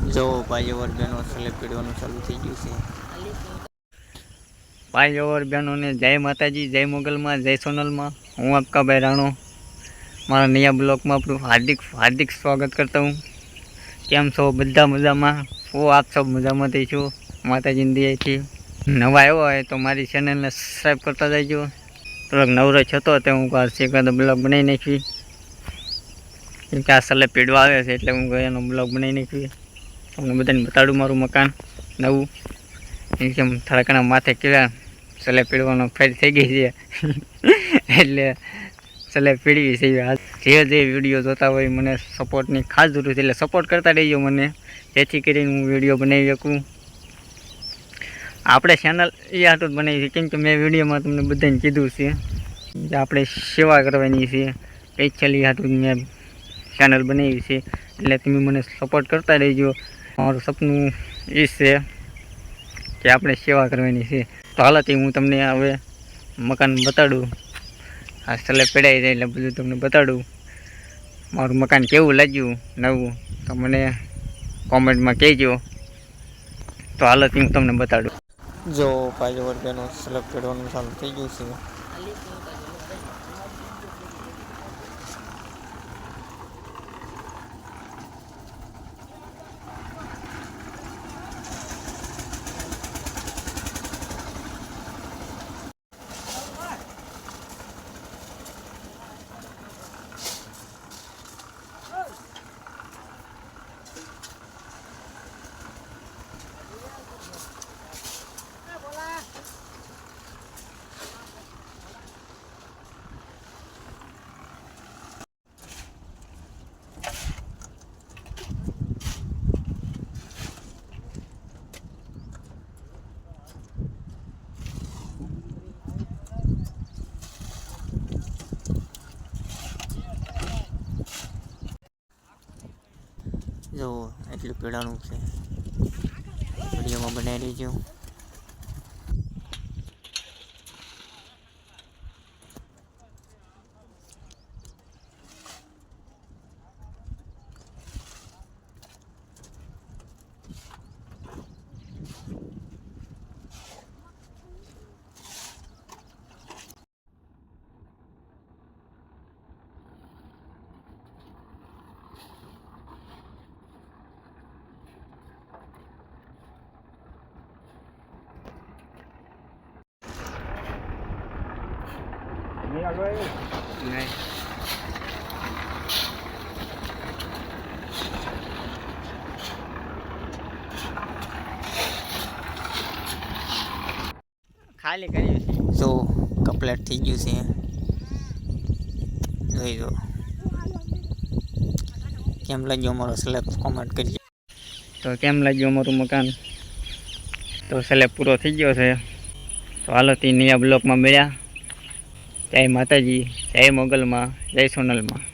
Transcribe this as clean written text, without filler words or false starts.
જો ભાઈઓ और बहनों સ્લેબ પીડવાનું ચાલુ થઈ ગયું છે। भाई और बहनों ने जय माता जी, जय मोगल में, जय सोनल में। हूँ आपका भाई राणो मारा नया ब्लॉग में अपना हार्दिक हार्दिक स्वागत करता हूँ। केम छो बधा मजा में? वो आप सब मजा में थी छो माता जी दी थी। नवा आयो है तो मारी चैनल ने सब्सक्राइब करता जाइए। थोड़ा नवरो छतो तो हूँ आज एक ब्लॉग बनाई नाखी क्योंकि आ सले पीड़वा आवे छे એટલે હું એનો બ્લોગ બનાવી નાખી તમને બધાને બતાડું મારું મકાન નવું એકદમ થોડા ઘણા માથે કેળા સલે પીડવાનો ફેર થઈ ગઈ છે એટલે સલે પીડવી છે। જે જે વિડીયો જોતા હોય મને સપોર્ટની ખાસ જરૂર છે એટલે સપોર્ટ કરતા રહીજો મને જેથી કરીને હું વિડીયો બનાવી શકું। આપણે ચેનલ એ આટલું જ બનાવી છે કેમ કે મેં વિડીયોમાં તમને બધાને કીધું છે કે આપણે સેવા કરવાની છે સ્પેશિયલી આટલું મેં ચેનલ બનાવી છે એટલે તમે મને સપોર્ટ કરતા રહીજો। મારું સપનું એ છે કે આપણે સેવા કરવાની છે। તો હાલથી હું તમને હવે મકાન બતાડું આ સલે પેડાઈ જાય એટલે બધું તમને બતાડું મારું મકાન કેવું લાગ્યું નવું તો મને કોમેન્ટમાં કહેજો। તો હાલથી હું તમને બતાડું। જો ભાઈઓ और बहनों સ્લેબ પીડવાનું ચાલુ થઈ ગયું છે। જો એટલું પીડાનું છે વિડીયોમાં બનાવી લેજો। नहीं खाली करी જો કમ્પ્લીટ થઈ ગયું છે જોઈ જો કેમ લાગ્યો અમારો સ્લેબ કોમેન્ટ કરજો। तो केम लगे अमरू मकान तो सले पूरा थी गयो है। तो हालो नया ब्लॉक में मिल्या। जय माता जी, जय मोगल में, जय सोनल में।